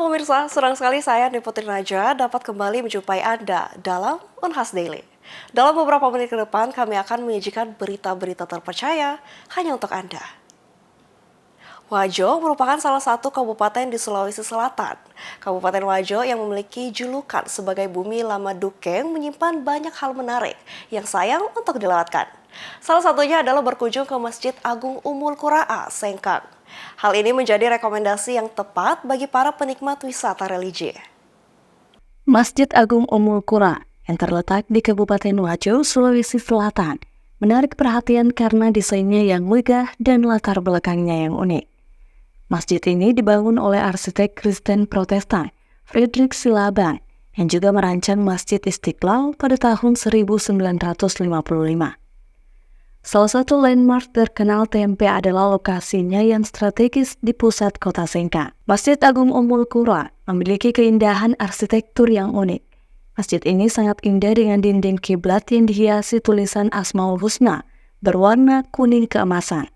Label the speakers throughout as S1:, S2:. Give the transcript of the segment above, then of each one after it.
S1: pemirsa, senang sekali saya Putri Raja dapat kembali menjumpai Anda dalam Unhas Daily. Dalam beberapa menit ke depan kami akan menyajikan berita-berita terpercaya hanya untuk Anda. Wajo merupakan salah satu kabupaten di Sulawesi Selatan. Kabupaten Wajo yang memiliki julukan sebagai bumi lama Dukeng menyimpan banyak hal menarik yang sayang untuk dilewatkan. Salah satunya adalah berkunjung ke Masjid Agung Ummul Qura'a, Sengkang. Hal ini menjadi rekomendasi yang tepat bagi para penikmat wisata religi.
S2: Masjid Agung Ummul Qura yang terletak di Kabupaten Wajo, Sulawesi Selatan, menarik perhatian karena desainnya yang megah dan latar belakangnya yang unik. Masjid ini dibangun oleh arsitek Kristen Protestan, Fredrik Silaban, yang juga merancang Masjid Istiqlal pada tahun 1955. Salah satu landmark terkenal TMP adalah lokasinya yang strategis di pusat kota Sengkang. Masjid Agung Ummul Qura memiliki keindahan arsitektur yang unik. Masjid ini sangat indah dengan dinding kiblat yang dihiasi tulisan Asmaul Husna berwarna kuning keemasan.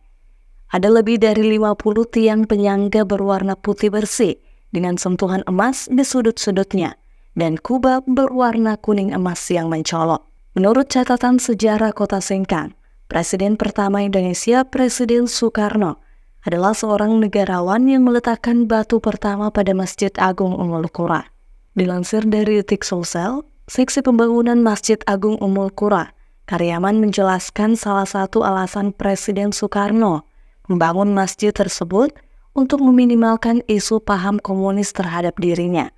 S2: Ada lebih dari 50 tiang penyangga berwarna putih bersih dengan sentuhan emas di sudut-sudutnya dan kubah berwarna kuning emas yang mencolok. Menurut catatan sejarah kota Sengkang, Presiden pertama Indonesia, Presiden Soekarno, adalah seorang negarawan yang meletakkan batu pertama pada Masjid Agung Ummul Qura. Dilansir dari Detik Sosial, seksi pembangunan Masjid Agung Ummul Qura, karyawan menjelaskan salah satu alasan Presiden Soekarno membangun masjid tersebut untuk meminimalkan isu paham komunis terhadap dirinya.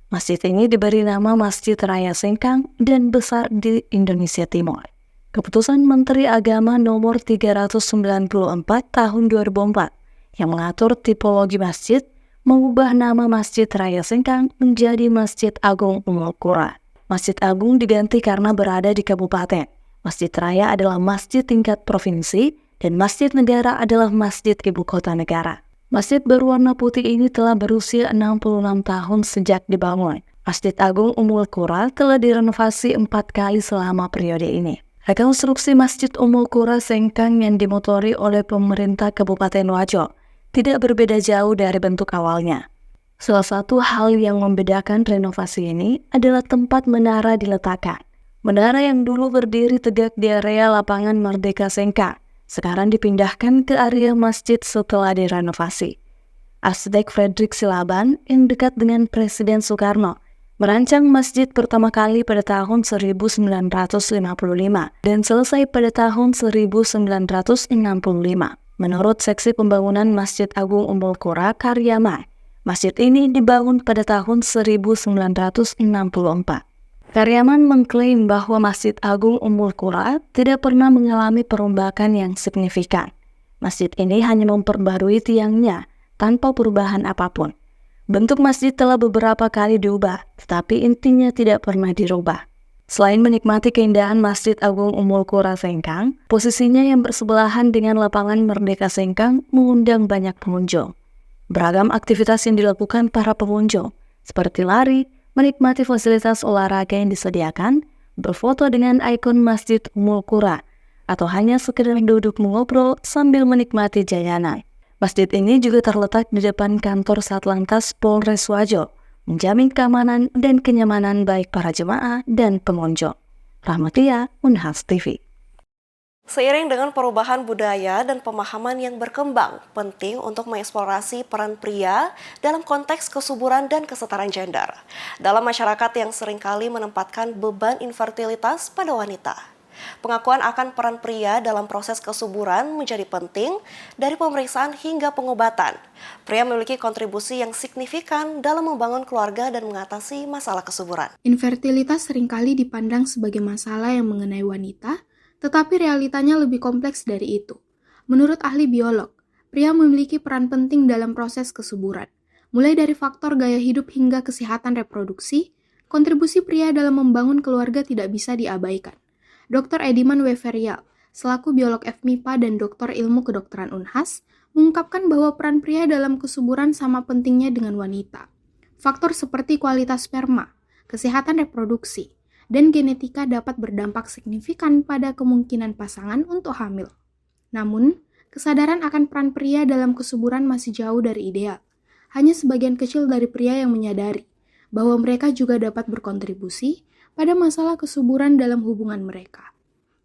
S2: Masjid ini diberi nama Masjid Raya Sengkang dan besar di Indonesia Timur. Keputusan Menteri Agama Nomor 394 Tahun 2004 yang mengatur tipologi masjid mengubah nama Masjid Raya Sengkang menjadi Masjid Agung Ummul Qura. Masjid Agung diganti karena berada di kabupaten. Masjid Raya adalah masjid tingkat provinsi dan Masjid Negara adalah masjid ibu kota negara. Masjid berwarna putih ini telah berusia 66 tahun sejak dibangun. Masjid Agung Ummul Qura telah direnovasi 4 kali selama periode ini. Rekonstruksi Masjid Ummul Qura Sengkang yang dimotori oleh pemerintah Kabupaten Wajo tidak berbeda jauh dari bentuk awalnya. Salah satu hal yang membedakan renovasi ini adalah tempat menara diletakkan. Menara yang dulu berdiri tegak di area lapangan Merdeka Sengkang sekarang dipindahkan ke area masjid setelah direnovasi. Arsitek Fredrik Silaban yang dekat dengan Presiden Soekarno merancang masjid pertama kali pada tahun 1955 dan selesai pada tahun 1965. Menurut seksi pembangunan Masjid Agung Ummul Qura Karyaman, masjid ini dibangun pada tahun 1964. Karyaman mengklaim bahwa Masjid Agung Ummul Qura tidak pernah mengalami perombakan yang signifikan. Masjid ini hanya memperbarui tiangnya tanpa perubahan apapun. Bentuk masjid telah beberapa kali diubah, tetapi intinya tidak pernah dirubah. Selain menikmati keindahan Masjid Agung Ummul Qura Sengkang, posisinya yang bersebelahan dengan lapangan Merdeka Sengkang mengundang banyak pengunjung. Beragam aktivitas yang dilakukan para pengunjung, seperti lari, menikmati fasilitas olahraga yang disediakan, berfoto dengan ikon Masjid Ummul Qura, atau hanya sekedar duduk mengobrol sambil menikmati jajanan. Masjid ini juga terletak di depan kantor Satlantas Polres Wajo, menjamin keamanan dan kenyamanan baik para jemaah dan pengunjung. Rahmatia, Unhas TV.
S1: Seiring dengan perubahan budaya dan pemahaman yang berkembang, penting untuk mengeksplorasi peran pria dalam konteks kesuburan dan kesetaraan gender dalam masyarakat yang seringkali menempatkan beban infertilitas pada wanita. Pengakuan akan peran pria dalam proses kesuburan menjadi penting dari pemeriksaan hingga pengobatan. Pria memiliki kontribusi yang signifikan dalam membangun keluarga dan mengatasi masalah kesuburan.
S3: Infertilitas seringkali dipandang sebagai masalah yang mengenai wanita, tetapi realitanya lebih kompleks dari itu. Menurut ahli biolog, pria memiliki peran penting dalam proses kesuburan. Mulai dari faktor gaya hidup hingga kesehatan reproduksi, kontribusi pria dalam membangun keluarga tidak bisa diabaikan. Dr. Ediman Weverial, selaku biolog FMIPA dan Doktor Ilmu Kedokteran Unhas, mengungkapkan bahwa peran pria dalam kesuburan sama pentingnya dengan wanita. Faktor seperti kualitas sperma, kesehatan reproduksi, dan genetika dapat berdampak signifikan pada kemungkinan pasangan untuk hamil. Namun, kesadaran akan peran pria dalam kesuburan masih jauh dari ideal. hanya sebagian kecil dari pria yang menyadari bahwa mereka juga dapat berkontribusi pada masalah kesuburan dalam hubungan mereka.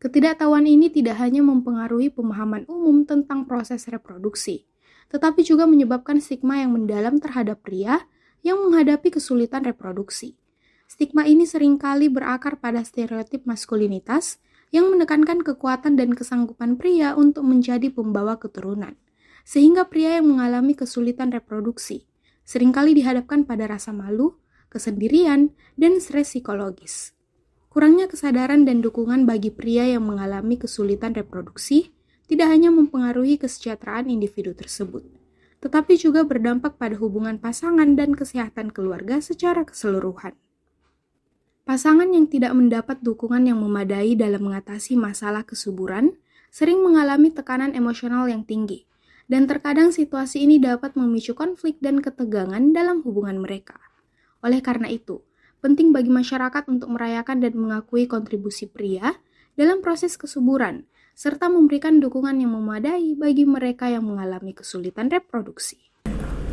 S3: Ketidaktahuan ini tidak hanya mempengaruhi pemahaman umum tentang proses reproduksi, tetapi juga menyebabkan stigma yang mendalam terhadap pria yang menghadapi kesulitan reproduksi. Stigma ini seringkali berakar pada stereotip maskulinitas yang menekankan kekuatan dan kesanggupan pria untuk menjadi pembawa keturunan, sehingga pria yang mengalami kesulitan reproduksi seringkali dihadapkan pada rasa malu, kesendirian, dan stres psikologis. Kurangnya kesadaran dan dukungan bagi pria yang mengalami kesulitan reproduksi tidak hanya mempengaruhi kesejahteraan individu tersebut, tetapi juga berdampak pada hubungan pasangan dan kesehatan keluarga secara keseluruhan. Pasangan yang tidak mendapat dukungan yang memadai dalam mengatasi masalah kesuburan sering mengalami tekanan emosional yang tinggi, dan terkadang situasi ini dapat memicu konflik dan ketegangan dalam hubungan mereka. Oleh karena itu, penting bagi masyarakat untuk merayakan dan mengakui kontribusi pria dalam proses kesuburan, serta memberikan dukungan yang memadai bagi mereka yang mengalami kesulitan reproduksi.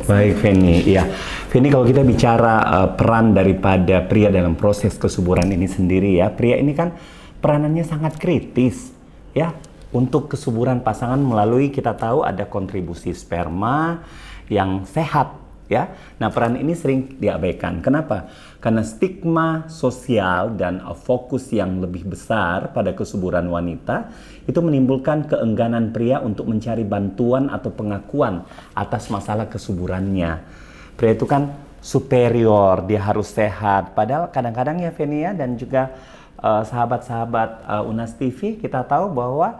S4: Baik, Feni. Ya, Feni, kalau kita bicara peran daripada pria dalam proses kesuburan ini sendiri, ya, pria ini kan peranannya sangat kritis, ya, untuk kesuburan pasangan melalui kita tahu ada kontribusi sperma yang sehat, ya. Nah, peran ini sering diabaikan. Kenapa? Karena stigma sosial dan fokus yang lebih besar pada kesuburan wanita itu menimbulkan keengganan pria untuk mencari bantuan atau pengakuan atas masalah kesuburannya. Pria itu kan superior, dia harus sehat. Padahal kadang-kadang ya Feni ya, dan juga sahabat-sahabat Unas TV, kita tahu bahwa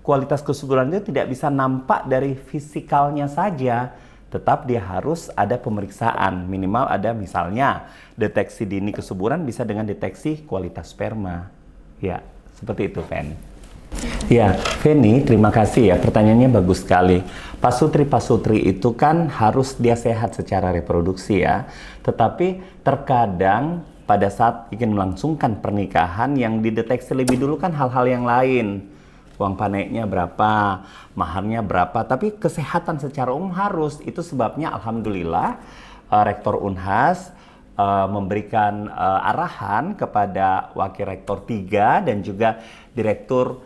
S4: kualitas kesuburan itu tidak bisa nampak dari fisikalnya saja, tetap dia harus ada pemeriksaan. Minimal ada misalnya deteksi dini kesuburan bisa dengan deteksi kualitas sperma. Ya, seperti itu, Fen. Ya, Feni, terima kasih ya. Pertanyaannya bagus sekali. Pasutri itu kan harus dia sehat secara reproduksi ya. Tetapi terkadang pada saat ingin melangsungkan pernikahan yang dideteksi lebih dulu kan hal-hal yang lain. Uang paneknya berapa, maharnya berapa, tapi kesehatan secara umum harus. Itu sebabnya alhamdulillah Rektor Unhas memberikan arahan kepada Wakil Rektor 3 dan juga Direktur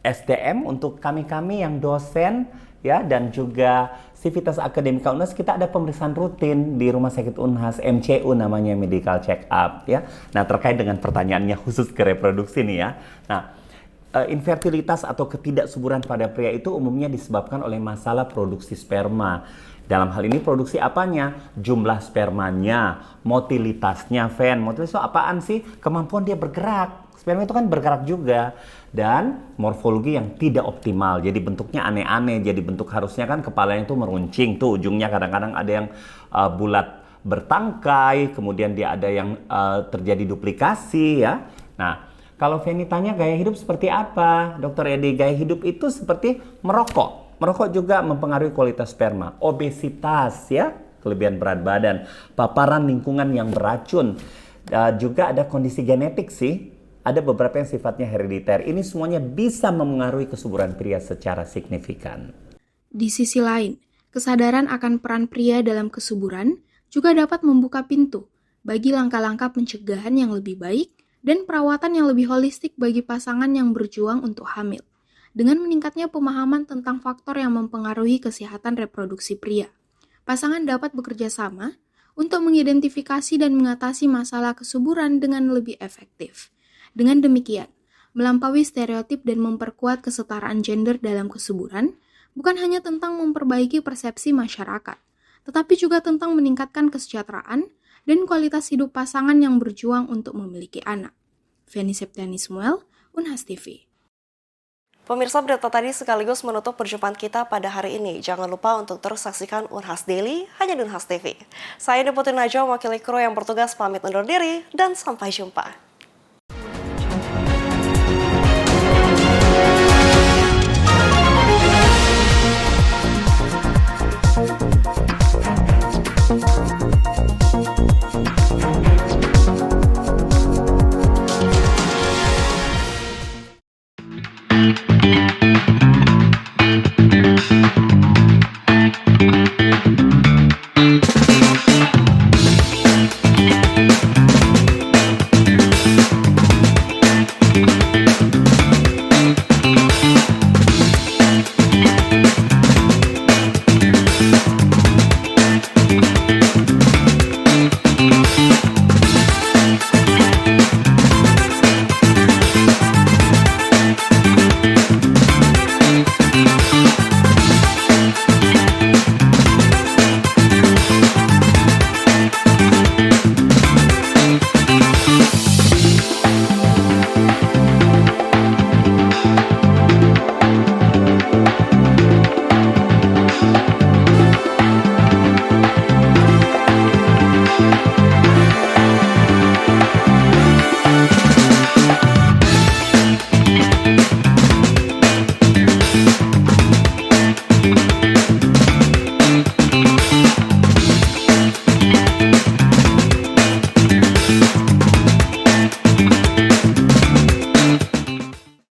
S4: SDM untuk kami-kami yang dosen ya, dan juga Sivitas Akademika Unhas. Kita ada pemeriksaan rutin di Rumah Sakit Unhas, MCU namanya, medical check up ya. Nah, terkait dengan pertanyaannya khusus ke reproduksi nih ya. Nah, infertilitas atau ketidaksuburan pada pria itu umumnya disebabkan oleh masalah produksi sperma. Dalam hal ini produksi apanya? Jumlah spermanya, motilitasnya, Fen. Motilitas itu apaan sih? Kemampuan dia bergerak. Sperma itu kan bergerak juga. Dan morfologi yang tidak optimal. Jadi bentuknya aneh-aneh. Jadi bentuk harusnya kan kepalanya itu meruncing. Tuh ujungnya kadang-kadang ada yang bulat bertangkai. Kemudian dia ada yang terjadi duplikasi ya. Nah, kalau Feni tanya gaya hidup seperti apa, Dokter Edi, gaya hidup itu seperti merokok. Merokok juga mempengaruhi kualitas sperma. Obesitas ya, kelebihan berat badan, paparan lingkungan yang beracun. Juga ada kondisi genetik sih. Ada beberapa yang sifatnya herediter. Ini semuanya bisa memengaruhi kesuburan pria secara signifikan.
S3: Di sisi lain, kesadaran akan peran pria dalam kesuburan juga dapat membuka pintu bagi langkah-langkah pencegahan yang lebih baik dan perawatan yang lebih holistik bagi pasangan yang berjuang untuk hamil, dengan meningkatnya pemahaman tentang faktor yang mempengaruhi kesehatan reproduksi pria. Pasangan dapat bekerja sama untuk mengidentifikasi dan mengatasi masalah kesuburan dengan lebih efektif. Dengan demikian, melampaui stereotip dan memperkuat kesetaraan gender dalam kesuburan bukan hanya tentang memperbaiki persepsi masyarakat, tetapi juga tentang meningkatkan kesejahteraan dan kualitas hidup pasangan yang berjuang untuk memiliki anak. Feni Septiani Smuel, Unhas TV.
S1: Pemirsa, berita tadi sekaligus menutup perjumpaan kita pada hari ini. Jangan lupa untuk terus saksikan Unhas Daily hanya di Unhas TV. Saya Putri Najwa, wakil kru yang bertugas pamit undur diri dan sampai jumpa.